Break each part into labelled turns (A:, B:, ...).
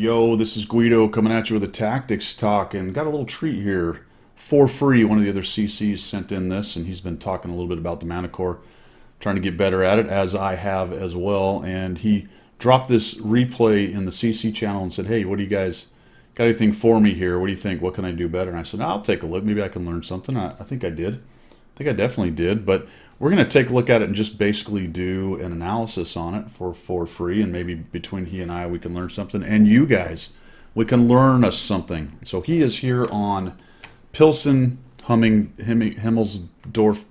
A: Yo, this is Guido coming at you with a tactics talk, and got a little treat here for free. One of the other CCs sent in this, and he's been talking a little bit about the Manicore, trying to get better at it, as I have as well. And he dropped this replay in the CC channel and said, "Hey, what do you guys got anything for me here? What do you think? What can I do better?" And I said, "I'll take a look. Maybe I can learn something." I think I did. I think I definitely did. But we're going to take a look at it and just basically do an analysis on it for free. And maybe between he and I, we can learn something. And you guys, we can learn us something. So he is here on Pilsen, Himmelsdorf,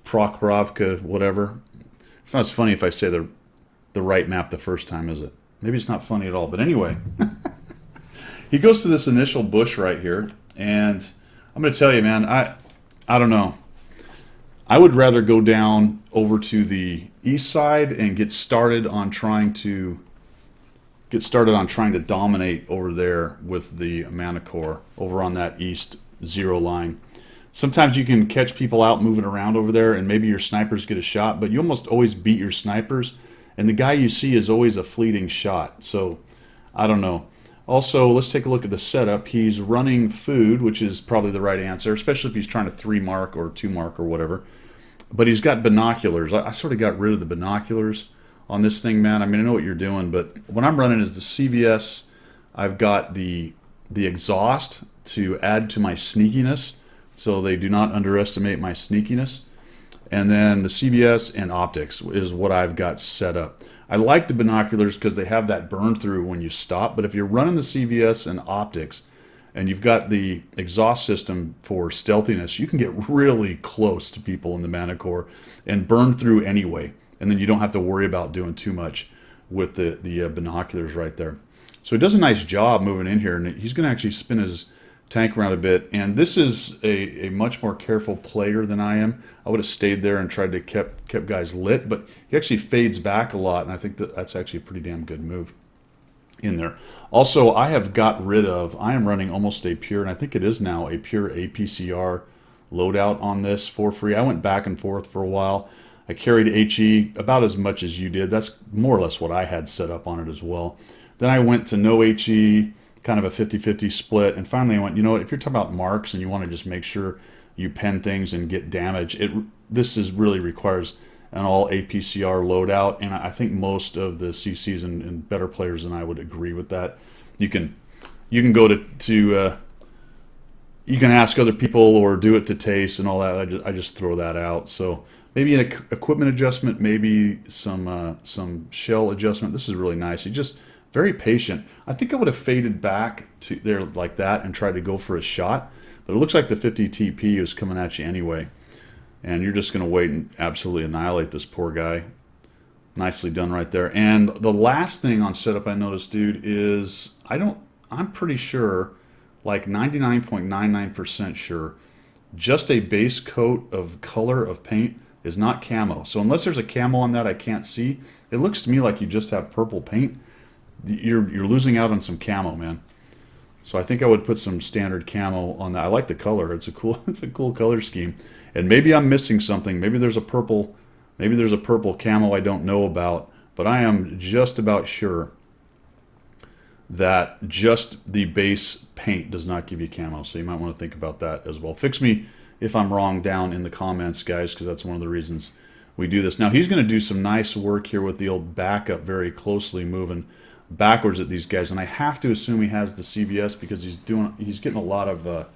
A: Prokrovka, whatever. It's not as funny if I say the right map the first time, is it? Maybe it's not funny at all. But anyway, he goes to this initial bush right here. And I'm going to tell you, man, I don't know. I would rather go down over to the east side and get started on trying to dominate over there with the Manicore over on that east zero line. Sometimes you can catch people out moving around over there, and maybe your snipers get a shot, but you almost always beat your snipers, and the guy you see is always a fleeting shot. So I don't know. Also, let's take a look at the setup. He's running food, which is probably the right answer, especially if he's trying to 3-mark or 2-mark or whatever. But he's got binoculars. I sort of got rid of the binoculars on this thing, man. I mean, I know what you're doing, but what I'm running is the CVS. I've got the exhaust to add to my sneakiness, so they do not underestimate my sneakiness. And then the CVS and optics is what I've got set up. I like the binoculars because they have that burn through when you stop, but if you're running the CVS and optics and you've got the exhaust system for stealthiness, you can get really close to people in the Manicore and burn through anyway, and then you don't have to worry about doing too much with the binoculars right there. So he does a nice job moving in here, and he's going to actually spin his tank around a bit. And this is a much more careful player than I am. I would have stayed there and tried to kept guys lit, but he actually fades back a lot, and I think that's actually a pretty damn good move in there. Also, I am running almost a pure, and I think it is now a pure APCR loadout on this for free. I went back and forth for a while. I carried HE about as much as you did. That's more or less what I had set up on it as well. Then I went to no HE, kind of a 50-50 split, and finally I went, you know what, if you're talking about marks and you want to just make sure you pen things and get damage, this really requires an all APCR loadout, and I think most of the CCs and better players than I would agree with that. You can go to you can ask other people or do it to taste and all that. I just throw that out. So maybe an equipment adjustment, maybe some shell adjustment. This is really nice. He's just very patient. I think I would have faded back to there like that and tried to go for a shot, but it looks like the 50 TP is coming at you anyway. And you're just going to wait and absolutely annihilate this poor guy. Nicely done right there. And the last thing on setup I noticed, dude, is I'm pretty sure, like 99.99% sure, just a base coat of color of paint is not camo. So unless there's a camo on that I can't see, it looks to me like you just have purple paint. You're losing out on some camo, man. So I think I would put some standard camo on that. I like the color. It's a cool color scheme. And maybe I'm missing something. Maybe there's a purple camo I don't know about, but I am just about sure that just the base paint does not give you camo. So you might want to think about that as well. Fix me if I'm wrong down in the comments, guys, because that's one of the reasons we do this. Now he's going to do some nice work here with the old backup, very closely moving backwards at these guys, and I have to assume he has the CVS because he's getting a lot of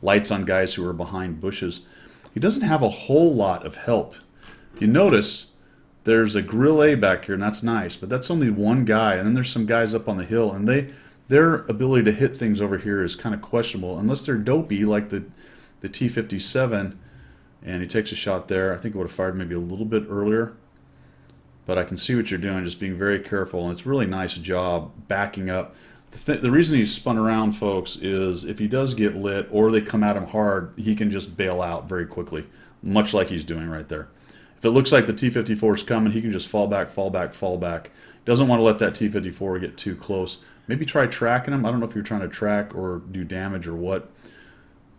A: lights on guys who are behind bushes. He doesn't have a whole lot of help. You notice there's a Grill A back here, and that's nice, but that's only one guy, and then there's some guys up on the hill, and their ability to hit things over here is kind of questionable, unless they're dopey like the T57, and he takes a shot there. I think it would have fired maybe a little bit earlier. But I can see what you're doing, just being very careful, and it's a really nice job backing up. The reason he's spun around, folks, is if he does get lit or they come at him hard, he can just bail out very quickly, much like he's doing right there. If it looks like the T-54 is coming, he can just fall back, fall back, fall back. Doesn't want to let that T-54 get too close. Maybe try tracking him. I don't know if you're trying to track or do damage or what,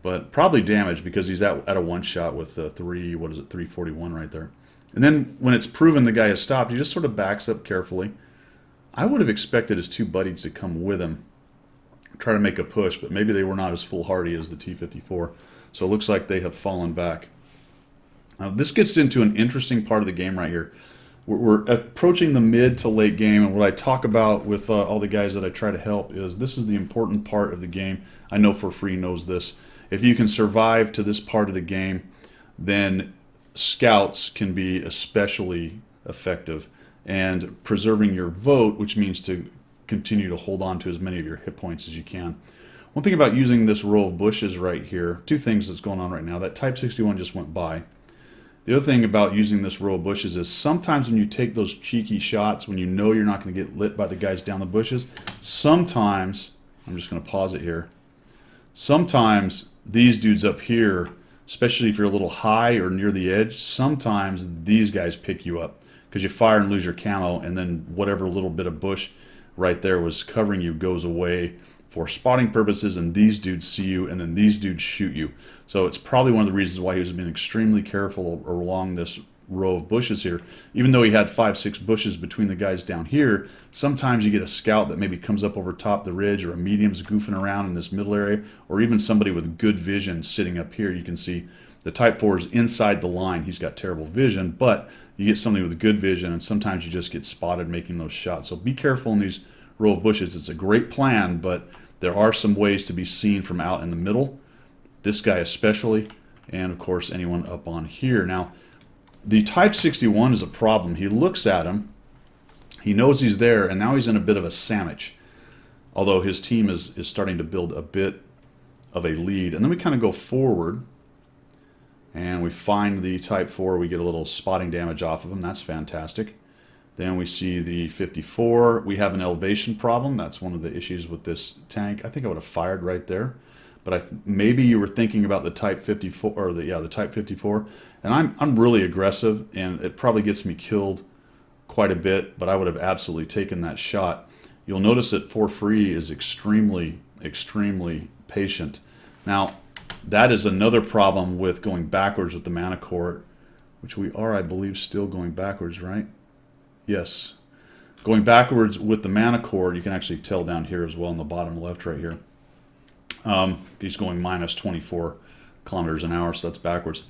A: but probably damage because he's at a one-shot with 341 right there. And then when it's proven the guy has stopped, he just sort of backs up carefully. I would have expected his two buddies to come with him, try to make a push, but maybe they were not as foolhardy as the T-54. So it looks like they have fallen back. Now, this gets into an interesting part of the game right here. We're approaching the mid to late game, and what I talk about with all the guys that I try to help is this is the important part of the game. I know For Free knows this. If you can survive to this part of the game, then scouts can be especially effective. And preserving your vote, which means to continue to hold on to as many of your hit points as you can. One thing about using this row of bushes right here, two things that's going on right now. That Type 61 just went by. The other thing about using this row of bushes is sometimes when you take those cheeky shots, when you know you're not going to get lit by the guys down the bushes, sometimes, I'm just going to pause it here, sometimes these dudes up here, especially if you're a little high or near the edge, sometimes these guys pick you up because you fire and lose your camo, and then whatever little bit of bush right there was covering you goes away for spotting purposes, and these dudes see you, and then these dudes shoot you. So it's probably one of the reasons why he was being extremely careful along this row of bushes here. Even though he had 5-6 bushes between the guys down here, sometimes you get a scout that maybe comes up over top the ridge, or a medium's goofing around in this middle area, or even somebody with good vision sitting up here. You can see the Type 4 is inside the line. He's got terrible vision, but you get somebody with good vision, and sometimes you just get spotted making those shots. So be careful in these row of bushes. It's a great plan, but there are some ways to be seen from out in the middle. This guy especially, and of course anyone up on here. Now, the Type 61 is a problem. He looks at him, he knows he's there, and now he's in a bit of a sandwich. Although his team is starting to build a bit of a lead. And then we kind of go forward, and we find the Type 4. We get a little spotting damage off of him. That's fantastic. Then we see the 54. We have an elevation problem. That's one of the issues with this tank. I think I would have fired right there. But maybe you were thinking about the Type 54, or the Type 54. And I'm really aggressive, and it probably gets me killed quite a bit, but I would have absolutely taken that shot. You'll notice that For Free is extremely, extremely patient. Now, that is another problem with going backwards with the Manticore, which we are, I believe, still going backwards, right? Yes. Going backwards with the Manticore, you can actually tell down here as well in the bottom left right here. He's going minus 24 kilometers an hour, so that's backwards.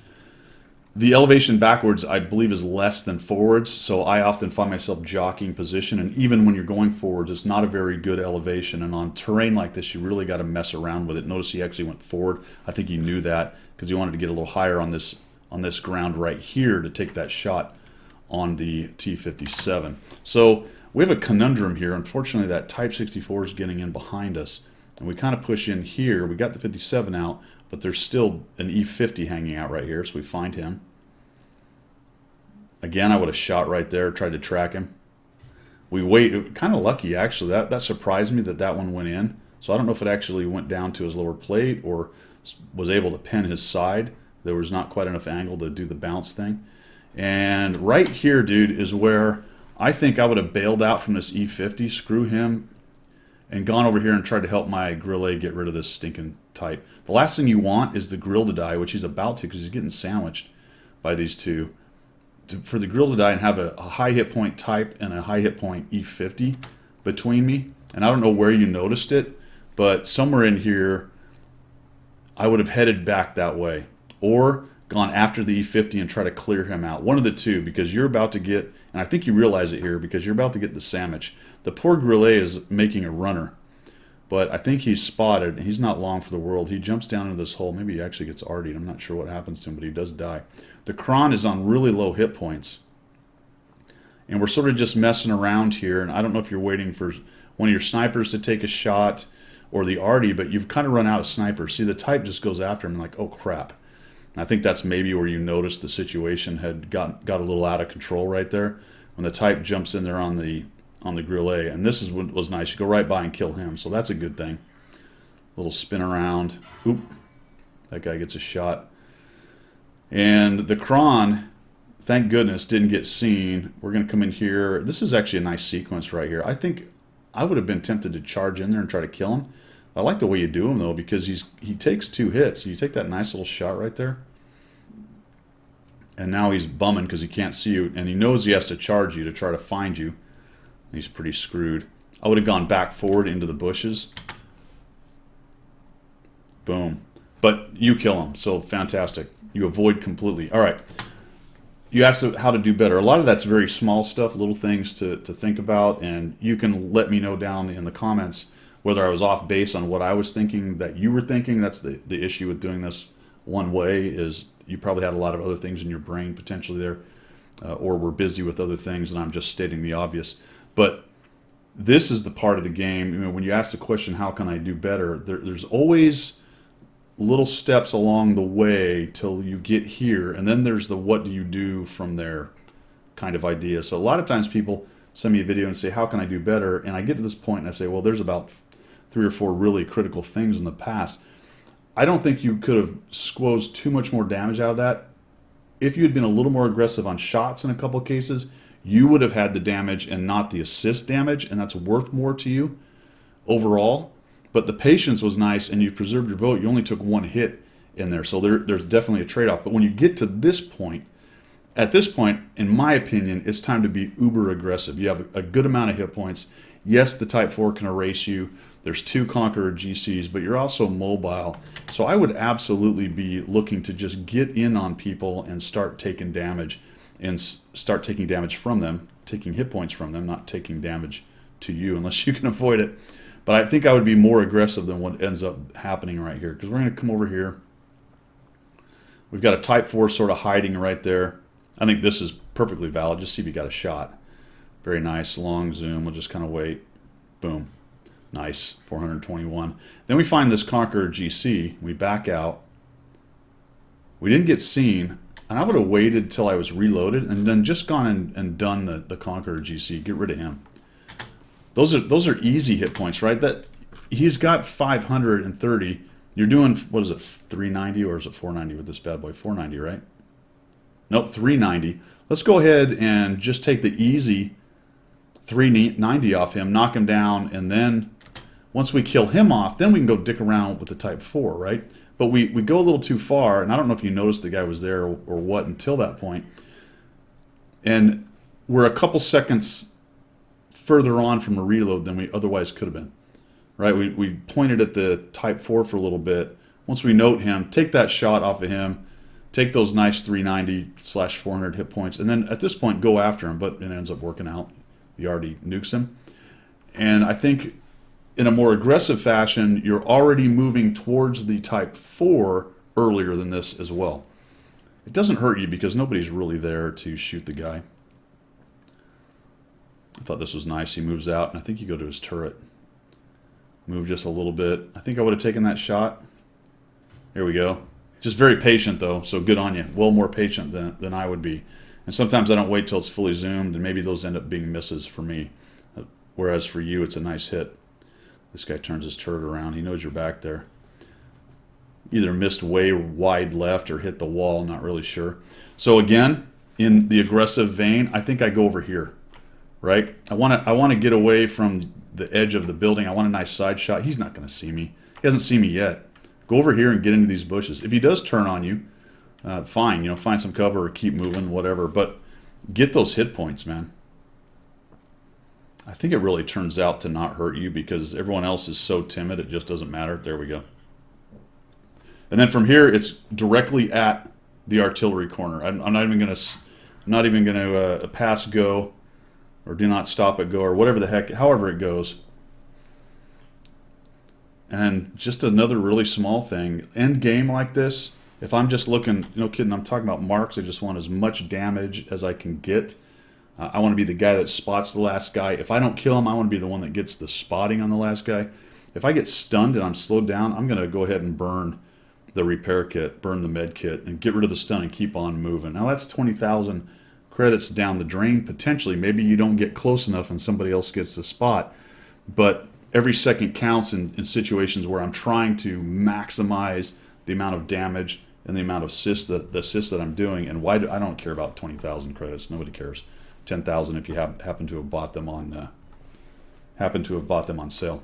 A: The elevation backwards, I believe, is less than forwards, so I often find myself jockeying position, and even when you're going forwards, it's not a very good elevation, and on terrain like this, you really got to mess around with it. Notice he actually went forward. I think he knew that because he wanted to get a little higher on this ground right here to take that shot on the T-57. So we have a conundrum here. Unfortunately, that Type 64 is getting in behind us, and we kind of push in here. We got the 57 out, but there's still an E-50 hanging out right here, so we find him. Again, I would have shot right there, tried to track him. We wait. Kind of lucky, actually. That surprised me that one went in. So I don't know if it actually went down to his lower plate or was able to pin his side. There was not quite enough angle to do the bounce thing. And right here, dude, is where I think I would have bailed out from this E-50, screw him, and gone over here and tried to help my Grille get rid of this stinking Type. The last thing you want is the Grill to die, which he's about to because he's getting sandwiched by these two. For the Grill to die and have a high hit point Type and a high hit point E-50 between me, and I don't know where you noticed it, but somewhere in here, I would have headed back that way. Or gone after the E-50 and try to clear him out. One of the two, because you're about to get, and I think you realize it here, because you're about to get the sandwich. The poor Grille is making a runner, but I think he's spotted, and he's not long for the world. He jumps down into this hole. Maybe he actually gets RD'd. I'm not sure what happens to him, but he does die. The Kron is on really low hit points, and we're sort of just messing around here, and I don't know if you're waiting for one of your snipers to take a shot or the RD, but you've kind of run out of snipers. See, the Type just goes after him like, oh, crap. I think that's maybe where you noticed the situation had got a little out of control right there when the Type jumps in there on the Grille. And this is what was nice. You go right by and kill him, so that's a good thing. Little spin around. Oop. That guy gets a shot. And the Kron, thank goodness, didn't get seen. We're going to come in here. This is actually a nice sequence right here. I think I would have been tempted to charge in there and try to kill him. I like the way you do him, though, because he takes 2 hits. You take that nice little shot right there. And now he's bumming because he can't see you. And he knows he has to charge you to try to find you. He's pretty screwed. I would have gone back forward into the bushes. Boom. But you kill him, so fantastic. You avoid completely. All right. You asked how to do better. A lot of that's very small stuff, little things to think about, and you can let me know down in the comments whether I was off base on what I was thinking that you were thinking. That's the issue with doing this one way, is you probably had a lot of other things in your brain potentially there, or were busy with other things, and I'm just stating the obvious. But this is the part of the game, you know, when you ask the question, how can I do better, there's always little steps along the way till you get here, and then there's the what do you do from there kind of idea. So a lot of times people send me a video and say, how can I do better? And I get to this point and I say, well, there's about 3 or 4 really critical things in the past. I don't think you could have squeezed too much more damage out of that. If you had been a little more aggressive on shots in a couple of cases, you would have had the damage and not the assist damage, and that's worth more to you overall. But the patience was nice, and you preserved your vote. You only took 1 hit in there, so there's definitely a trade-off. But when you get to this point, at this point, in my opinion, it's time to be uber aggressive. You have a good amount of hit points. Yes, the Type 4 can erase you. There's 2 Conqueror GCs, but you're also mobile. So I would absolutely be looking to just get in on people and start taking damage, and start taking damage from them, taking hit points from them, not taking damage to you unless you can avoid it. But I think I would be more aggressive than what ends up happening right here, because we're going to come over here. We've got a Type 4 sort of hiding right there. I think this is perfectly valid. Just see if you got a shot. Very nice. Long zoom. We'll just kind of wait. Boom. Nice. 421. Then we find this Conqueror GC. We back out. We didn't get seen. And I would have waited till I was reloaded and then just gone and done the Conqueror GC. Get rid of him. Those are easy hit points, right? That he's got 530. You're doing, what is it, 390 or is it 490 with this bad boy? 490, right? Nope, 390. Let's go ahead and just take the easy 390 off him, knock him down, and then once we kill him off, then we can go dick around with the Type 4, right? But we go a little too far, and I don't know if you noticed the guy was there or what until that point. And we're a couple seconds further on from a reload than we otherwise could have been, right? We pointed at the Type 4 for a little bit. Once we note him, take that shot off of him, take those nice 390/400 hit points, and then at this point go after him, but it ends up working out. You already nukes him. And I think in a more aggressive fashion, you're already moving towards the Type 4 earlier than this as well. It doesn't hurt you because nobody's really there to shoot the guy. I thought this was nice. He moves out, and I think you go to his turret. Move just a little bit. I think I would have taken that shot. Here we go. Just very patient, though, so good on you. Well more patient than I would be. And sometimes I don't wait till it's fully zoomed, and maybe those end up being misses for me. Whereas for you, it's a nice hit. This guy turns his turret around. He knows you're back there. Either missed way wide left or hit the wall, not really sure. So again, in the aggressive vein, I think I go over here. Right? I want to get away from the edge of the building. I want a nice side shot. He's not going to see me. He hasn't seen me yet. Go over here and get into these bushes. If he does turn on you, fine. You know, find some cover or keep moving, whatever. But get those hit points, man. I think it really turns out to not hurt you because everyone else is so timid it just doesn't matter. There we go. And then from here, it's directly at the artillery corner. I'm not even going to pass go. Or do not stop at go, or whatever the heck, however it goes. And just another really small thing. End game like this, if I'm just looking, no kidding, I'm talking about marks. I just want as much damage as I can get. I want to be the guy that spots the last guy. If I don't kill him, I want to be the one that gets the spotting on the last guy. If I get stunned and I'm slowed down, I'm going to go ahead and burn the repair kit, burn the med kit, and get rid of the stun and keep on moving. Now that's 20,000 credits down the drain, potentially. Maybe you don't get close enough and somebody else gets the spot. But every second counts in situations where I'm trying to maximize the amount of damage and the amount of assists that I'm doing. And I don't care about 20,000 credits. Nobody cares. 10,000 if you happen to have bought them on sale.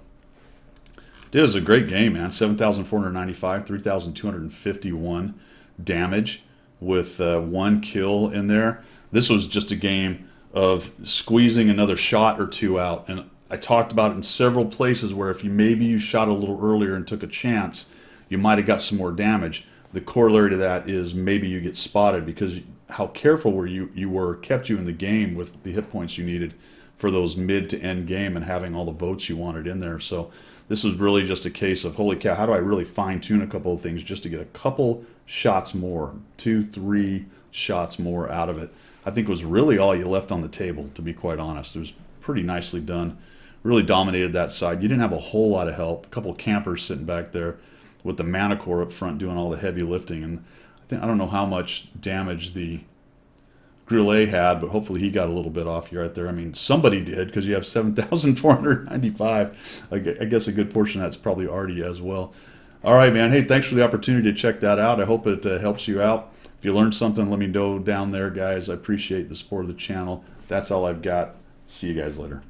A: It was a great game, man. 7,495, 3,251 damage with 1 kill in there. This was just a game of squeezing another shot or two out. And I talked about it in several places where if you shot a little earlier and took a chance, you might have got some more damage. The corollary to that is maybe you get spotted because how careful you were kept you in the game with the hit points you needed for those mid to end game and having all the votes you wanted in there. So this was really just a case of, holy cow, how do I really fine tune a couple of things just to get a couple shots more, 2-3 shots more out of it. I think it was really all you left on the table, to be quite honest. It was pretty nicely done. Really dominated that side. You didn't have a whole lot of help. A couple of campers sitting back there with the Manticore up front doing all the heavy lifting. And I don't know how much damage the Grillet had, but hopefully he got a little bit off you right there. I mean, somebody did because you have 7,495. I guess a good portion of that's probably Artie as well. All right, man. Hey, thanks for the opportunity to check that out. I hope it helps you out. If you learned something, let me know down there, guys. I appreciate the support of the channel. That's all I've got. See you guys later.